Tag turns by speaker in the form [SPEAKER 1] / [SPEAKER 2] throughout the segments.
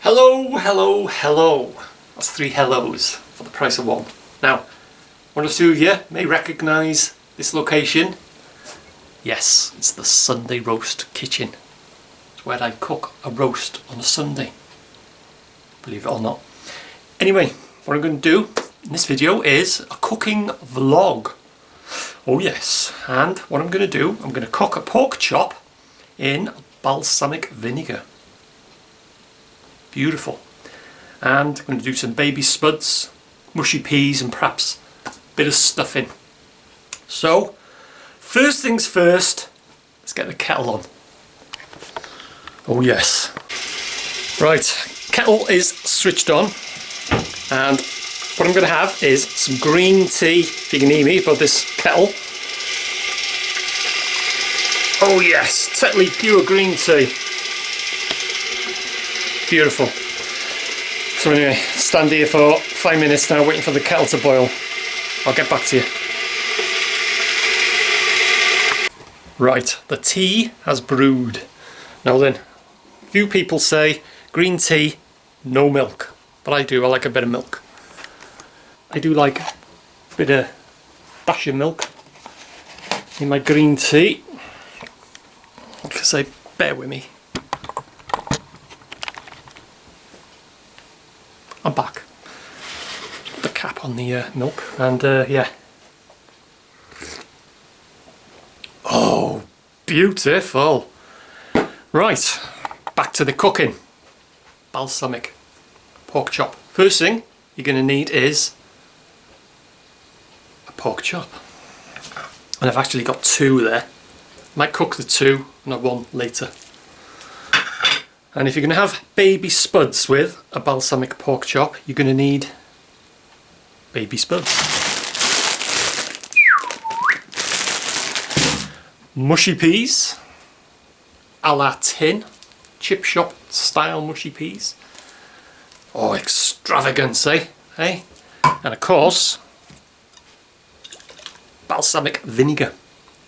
[SPEAKER 1] Hello, hello, hello. That's 3 hellos for the price of 1. Now, one or two of you may recognise this location. Yes, it's the Sunday Roast Kitchen. It's where I cook a roast on a Sunday. Believe it or not. Anyway, what I'm going to do in this video is a cooking vlog. Oh yes, and what I'm going to do, I'm going to cook a pork chop in balsamic vinegar. Beautiful. And I'm going to do some baby spuds, mushy peas and perhaps a bit of stuffing. So, first things first, let's get the kettle on. Oh yes. Right, kettle is switched on, and what I'm going to have is some green tea, if you can hear me above this kettle. Oh yes, Tetley pure green tea. Beautiful. So anyway, stand here for 5 minutes now waiting for the kettle to boil. I'll get back to you. Right, the tea has brewed. Now then, few people say green tea, no milk. But I do, I like a bit of milk. I do like a bit of dash of milk in my green tea. Like I say, bear with me. I'm back. Put the cap on the milk, and yeah. Oh, beautiful. Right, back to the cooking. Balsamic pork chop. First thing you're going to need is a pork chop. And I've actually got 2 there. Might cook the 2 and 1 later. And if you're going to have baby spuds with a balsamic pork chop, you're going to need baby spuds. Mushy peas, a la tin, chip shop style mushy peas. Oh, extravagance, eh? Hey? And of course, balsamic vinegar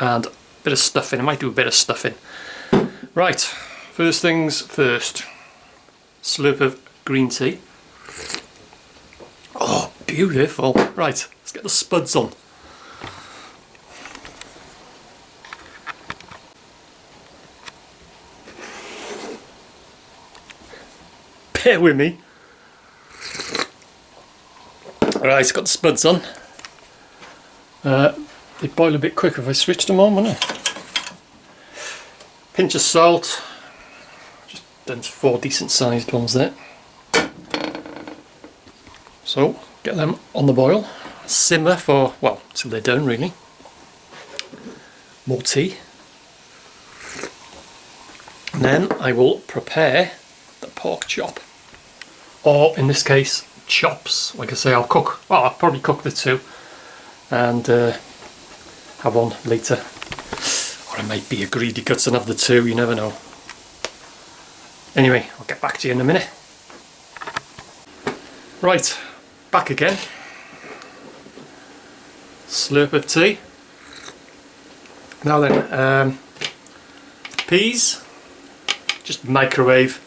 [SPEAKER 1] and a bit of stuffing. I might do a bit of stuffing. Right. First things first, slurp of green tea. Oh, beautiful. Right, let's get the spuds on. Bear with me. Alright, got the spuds on. They'd boil a bit quicker if I switched them on, wouldn't it? Pinch of salt. Done 4 decent sized ones there. So get them on the boil, simmer for, well, till they're done really. More tea. And then I will prepare the pork chop, or in this case chops. Like I say, I'll probably cook the 2 and have one later, or I might be a greedy guts and have the 2, you never know. Anyway, I'll get back to you in a minute. Right, back again. Slurp of tea. Now then, peas, just microwave.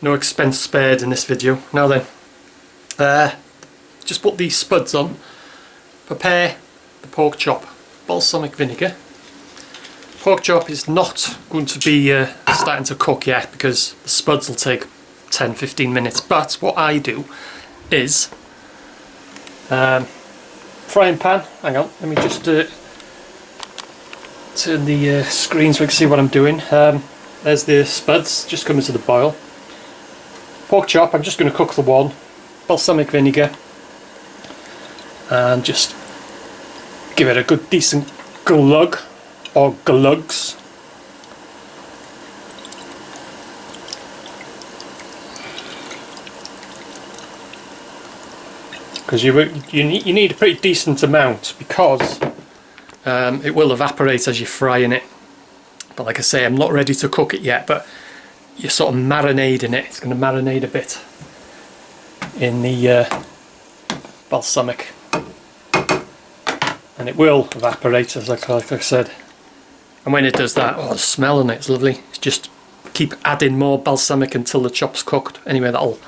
[SPEAKER 1] No expense spared in this video. Now then, just put these spuds on. Prepare the pork chop. Balsamic vinegar. Pork chop is not going to be starting to cook yet because the spuds will take 10-15 minutes, but what I do is frying pan, hang on, let me just turn the screen so we can see what I'm doing. There's the spuds just coming to the boil. Pork chop, I'm just going to cook the 1, balsamic vinegar, and just give it a good decent glug. Or glugs. Because you need a pretty decent amount, because it will evaporate as you're frying it. But like I say, I'm not ready to cook it yet, but you're sort of marinating it. It's going to marinate a bit in the balsamic, and it will evaporate, as like I said. And when it does that, oh, the smell on it's lovely. It's just keep adding more balsamic until the chop's cooked. Anyway, that'll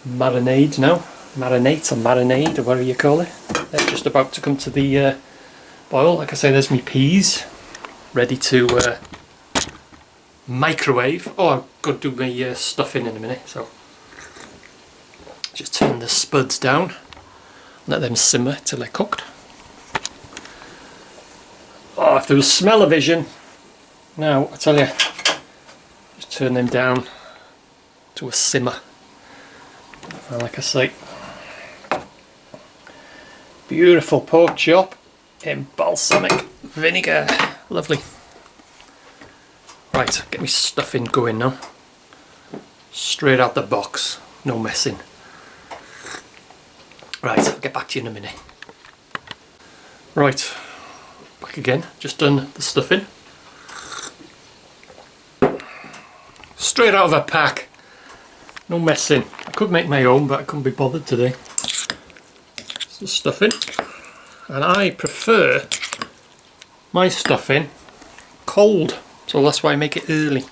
[SPEAKER 1] marinate now. Marinate or marinade or whatever you call it. They're just about to come to the boil. Like I say, there's my peas ready to microwave. Oh, I've got to do my stuffing in a minute. So just turn the spuds down. Let them simmer till they're cooked. Oh, if there was smell-o-vision. Now, I tell you, just turn them down to a simmer. And like I say, beautiful pork chop in balsamic vinegar. Lovely. Right, get me stuffing going now. Straight out the box, no messing. Right, I'll get back to you in a minute. Right, back again, just done the stuffing. Straight out of a pack, no messing. I could make my own, but I couldn't be bothered today. It's the stuffing, and I prefer my stuffing cold, so that's why I make it early.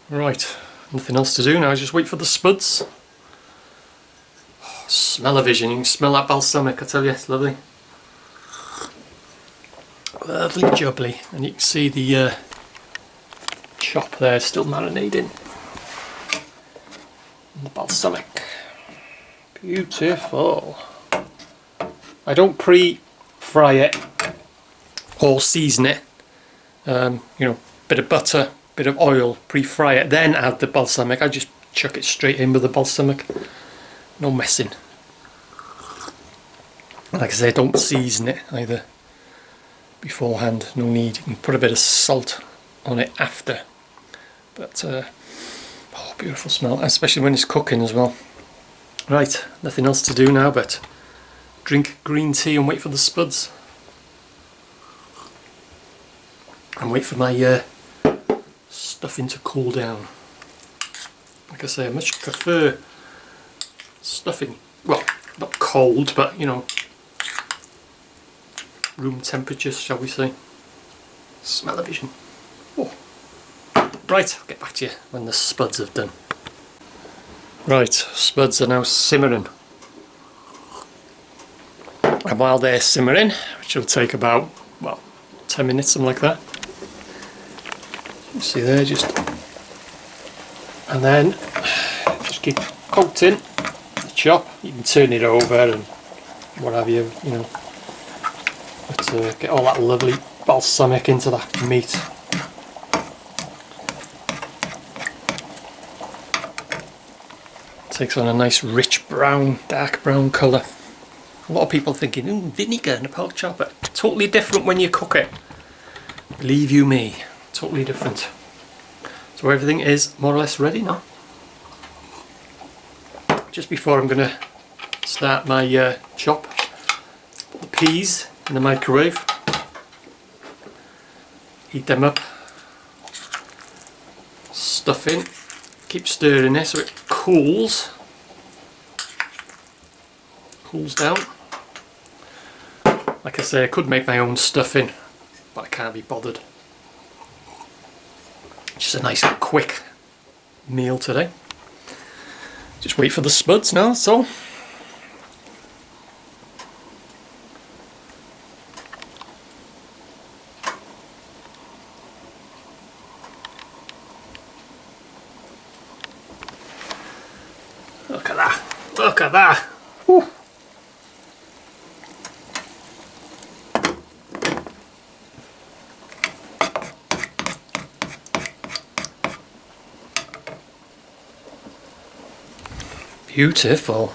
[SPEAKER 1] Right, nothing else to do now, just wait for the spuds. Oh, smell-o-vision, you can smell that balsamic, I tell you, it's lovely. Lovely jubbly, and you can see the chop there still marinating. And the balsamic, beautiful. I don't pre-fry it or season it. You know, bit of butter, bit of oil, pre-fry it, then add the balsamic. I just chuck it straight in with the balsamic. No messing. Like I say, don't season it either beforehand, no need. You can put a bit of salt on it after. But, oh, beautiful smell, especially when it's cooking as well. Right, nothing else to do now but drink green tea and wait for the spuds. And wait for my stuffing to cool down. Like I say, I much prefer stuffing, well, not cold, but you know, room temperature, shall we say. Smell-o-vision. Oh. Right, I'll get back to you when the spuds have done. Right, spuds are now simmering. And while they're simmering, which will take about, well, 10 minutes, something like that. You see there, just, and then just keep coating the chop. You can turn it over and what have you, you know, but get all that lovely balsamic into that meat. Takes on a nice rich brown, dark brown colour. A lot of people thinking, ooh, vinegar in a pork chop, but totally different when you cook it. Believe you me, totally different. So everything is more or less ready now. Just before I'm going to start my chop, put the peas in the microwave, heat them up, stuff in, keep stirring it so it cools down. Like I say, I could make my own stuffing, but I can't be bothered. Just a nice quick meal today. Just wait for the spuds now, that's all. Look at that, look at that. Whew. Beautiful.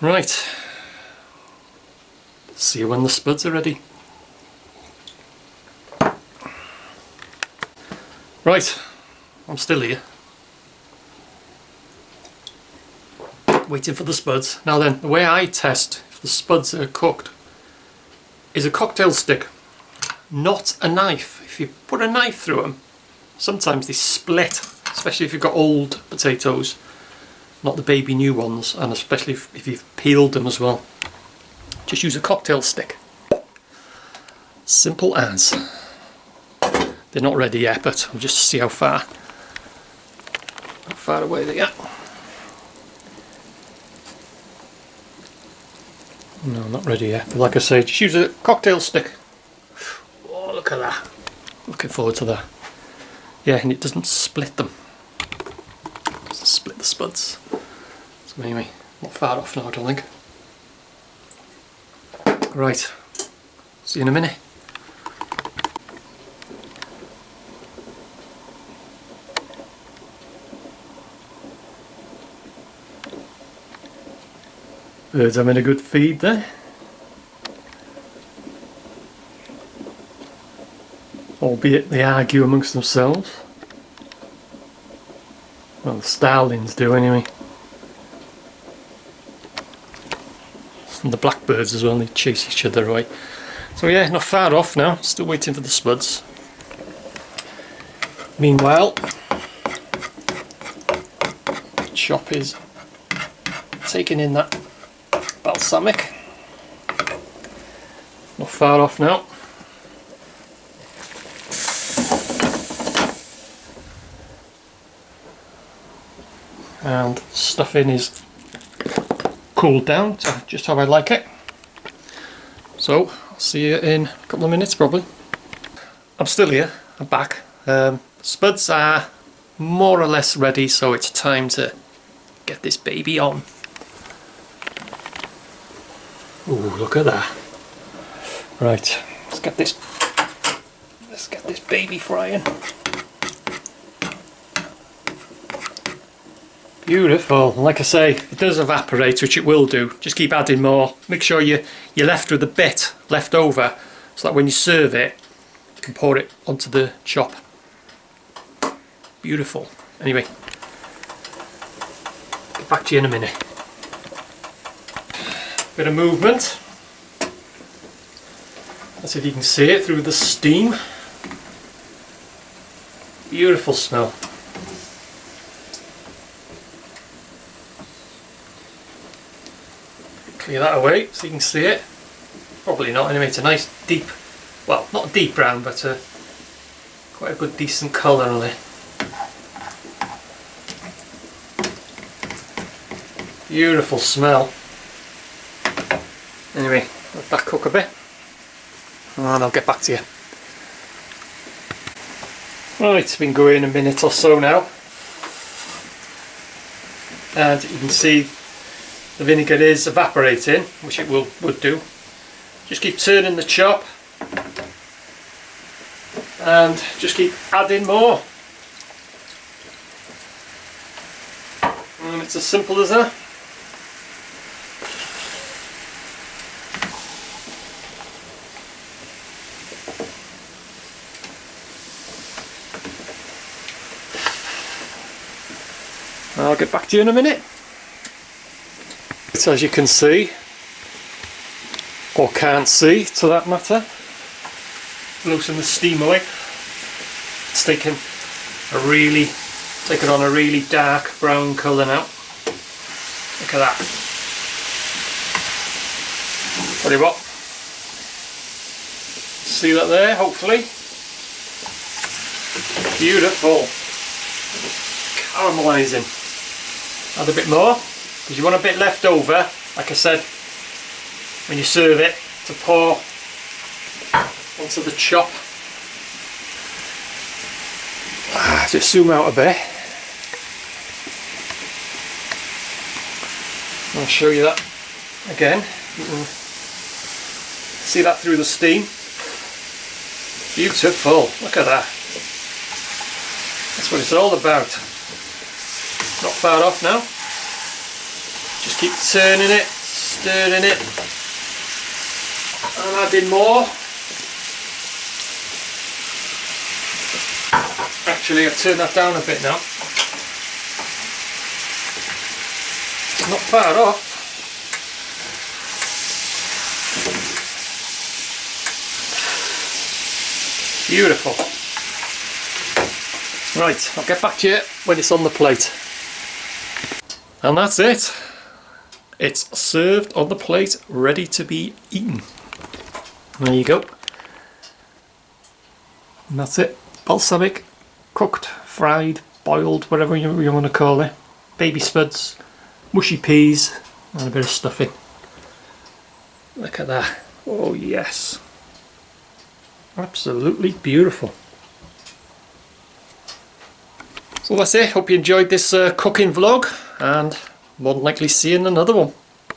[SPEAKER 1] Right. See you when the spuds are ready. Right, I'm still here. Waiting for the spuds. Now then, the way I test if the spuds are cooked is a cocktail stick, not a knife. If you put a knife through them, sometimes they split. Especially if you've got old potatoes, not the baby new ones, and especially if you've peeled them as well. Just use a cocktail stick. Simple as. They're not ready yet, but we'll just see how far away they are. No, not ready yet. But like I say, just use a cocktail stick. Oh, look at that. Looking forward to that. Yeah, and it doesn't split them. It doesn't split the spuds. So anyway, not far off now, I don't think. Right, see you in a minute. Birds having a good feed there. Albeit they argue amongst themselves. Well, the starlings do anyway. And the blackbirds as well, they chase each other away. So yeah, not far off now, still waiting for the spuds. Meanwhile, Chop is taking in that balsamic. Not far off now. And stuffing is cooled down to just how I like it. So I'll see you in a couple of minutes probably. I'm still here, I'm back. Spuds are more or less ready, so it's time to get this baby on. Ooh, look at that. Right, let's get this baby frying. Beautiful. Like I say, it does evaporate, which it will do. Just keep adding more. Make sure you're left with a bit left over, so that when you serve it, you can pour it onto the chop. Beautiful. Anyway, get back to you in a minute. Bit of movement. Let's see if you can see it through the steam. Beautiful smell. Clear that away so you can see it. Probably not anyway, it's a nice deep, well, not deep brown, but quite a good decent colour on it. Beautiful smell. Anyway, let that cook a bit and I'll get back to you. Right, it's been going a minute or so now, and you can see the vinegar is evaporating, which it would do. Just keep turning the chop and just keep adding more. And it's as simple as that. I'll get back to you in a minute. As you can see, or can't see to that matter, loosen the steam away. It's taken on a really dark brown colour now. Look at that. Tell you what, see that there, hopefully. Beautiful. Caramelising. Add a bit more, because you want a bit left over, like I said, when you serve it, to pour onto the chop. Just zoom out a bit. I'll show you that again. You can see that through the steam. Beautiful, look at that. That's what it's all about. Not far off now. Just keep turning it, stirring it, and adding more. Actually, I've turned that down a bit now. It's not far off. Beautiful. Right, I'll get back to you when it's on the plate. And that's it. It's served on the plate, ready to be eaten. There you go. And that's it. Balsamic, cooked, fried, boiled, whatever you want to call it. Baby spuds, mushy peas, and a bit of stuffing. Look at that. Oh yes. Absolutely beautiful. So that's it. Hope you enjoyed this cooking vlog, and more than likely see you in another one.